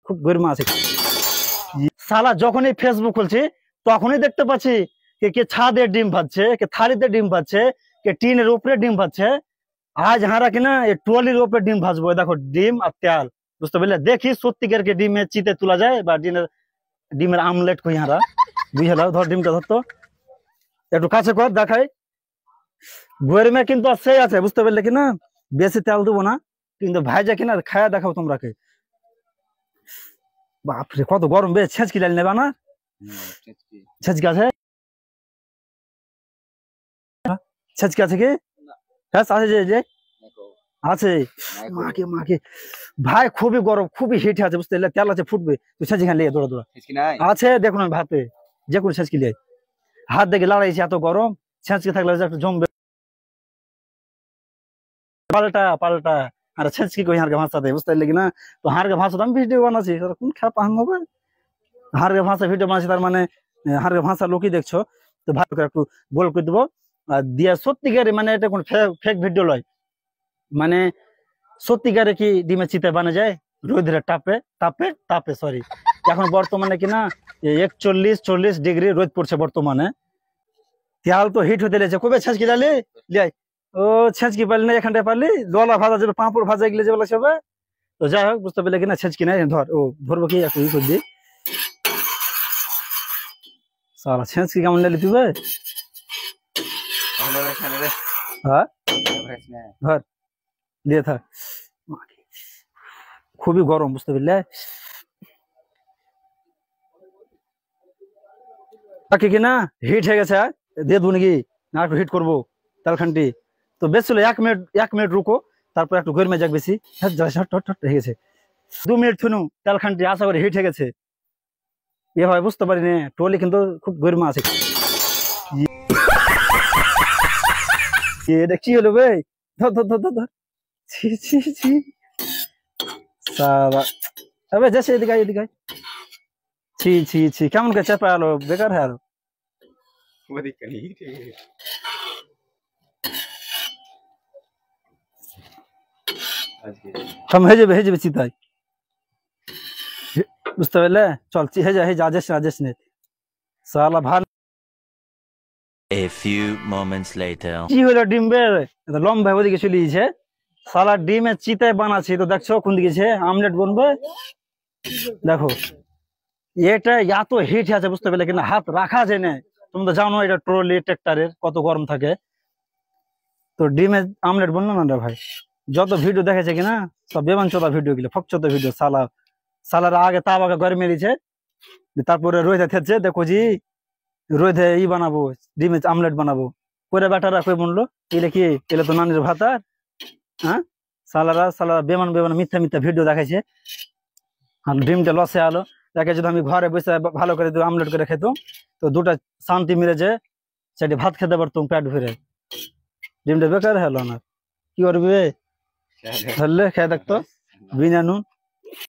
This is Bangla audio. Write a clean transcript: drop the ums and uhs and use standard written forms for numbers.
খুব গরিমা আছে। শালা যখনই ফেসবুক খুলছি তখনই দেখতে পাচ্ছি কে ছাদে ডিম ভাজছে, কে থালিতে ডিম ভাজছে, কে টিনের উপরে ডিম ভাজছে। আজ হারা কিনা ট্রলির উপরে ডিম ভাজবো। দেখো ডিম আর তেল, বুঝতে পারলে? দেখি সত্যিকার কে ডিমের চিতে তোলা যায় বা ডিমের আমলেট কই হারা বুঝে ধর ডিমটা ধরতো একটু কাছে কর দেখাই। গরমে কিন্তু সেই আছে, বুঝতে পারলে কিনা? বেশি তেল দেবো না কিন্তু ভাইজা কিনা খায়া দেখাও তোমরাকে। বাপরে কত গরম, বেশ ছেঁচকি ডাল নেবা না? ছেঁচকি আছে, ছেঁচকি আছে কি? হ্যাঁ আছে, যে আছে। মাকে মাকে ভাই খুবই গরম, খুবই হিট আছে, বুঝতে পারলে? তেল আছে ফুটবে, তুই ছেঁচকি খান লিয়ে দৌড়া দৌড়া আছে। দেখুন আমি ভাতে যে কোনো ছেঁচকি লিয়ে হাত দেখে লড়াইছে, এত গরম ছেঁচকি থাকলে একটু জমবে। পাল্টা পাল্টা আর ছেঁচকি কই হাড়কে ভাষাতে, বুঝতে পারলে কিনা? তো হাড়কে ভাষাতে আমি ভিডিও বানাচ্ছি, কোন খারাপ হবে? হাড়কে ভাষা ভিডিও বানাচ্ছি, তার মানে হাড়কে ভাষা লোকই দেখছো। তো ভালো করে একটু গোল করে দেবো আর দিয়ে সত্যিকারে, মানে এটা কোন ফেক ভিডিও লয়, মানে সত্যিকারে কি ডিমের চিতে বানা যায় রোদের তাপে তাপে তাপে সরি। এখন বর্তমানে কিনা 41-40 ডিগ্রি রোদ পড়ছে বর্তমানে। তেল তো হিট হতে লেগেছে। কবে ছেঁচকি ডালি লিয়াই? ও ছেঁচকি পারলি না, এখানটায় পারলি ডলা ভাজা যাবে, পাঁপড় ভাজা গেলে যেগুলো সবে। তো যাই হোক, বুঝতে পারলে কিনা? ছেঁচকি নাই ধর, ও ধরবো কি একটু ই করবি। সারা ছেঁচকি কেমন ডালি তুই? হ্যাঁ ধর দিয়ে থাক। খুবই গরম, বুঝতে পারলে? বাকি কিনা হিট হয়ে গেছে, দিয়ে দেবো নাকি না একটু হিট করবো তেলখানটি? তো বেশ ছিল, 1 মিনিট রুকো, তারপর একটু গরমে যাক বেশি। হ্যাঁ হয়ে গেছে, 2 মিনিট শুনু তেলখানটি আশা করি হিট হয়ে গেছে। এ হয় বুঝতে পারিনি, ট্রলি কিন্তু খুব গরমা আছে। এটা কি হলো ভাই? ধর ধর ধর ধর ধর, ছি ছি ছি সারা। আবে যাচ্ছে এদিকে এদিকে। ছি ছি ছি, কেমন করে চেপা আলো, বেকার হ্যাঁ। হয়ে যাবে চিতাই, বুঝতে পারলে? চল হয়ে যা আজেস নে সালা ভালো। A few moments later. কি হলো ডিমের লম্বা ওদিকে চলে গেছে। সালা ডিমের চিতায় বানাচ্ছি, তো দেখছো কোন দিকে আমলেট বনবে। দেখো এটা এত হিট আছে, বুঝতে পারলে কিনা? হাত রাখা যায় না। তুমি তো জানো এটা ট্রলি ট্রাক্টরের কত গরম থাকে। তো ডিমের আমলেট বললো না রে ভাই। যত ভিডিও দেখেছে কিনা সব বেমান চোদা ভিডিও গুলো, ফকচোদা ভিডিও। সালার আগে তাপ আগে গরমে দিয়েছে, তারপরে রোদে থেছে, দেখো জি রোদে ই বানাবো, ডিমের আমলেট বানাবো। করে বেটারা কই বললো এলে কি, এলে তো নানির ভাত। আর হ্যাঁ সালারা বেমান মিথ্যা মিথ্যা ভিডিও দেখাইছে। আর ডিমটা লসে আলো দেখে, যদি আমি ঘরে বসে ভালো করে আমলেট করে খেতাম তো দুটা শান্তি মিলেছে, সেটি ভাত খেতে পারতাম পেট ভরে। ডিমটা বেকার হলো না, কি করবি ধরলে খেয়ে দেখতো বিনা নুন।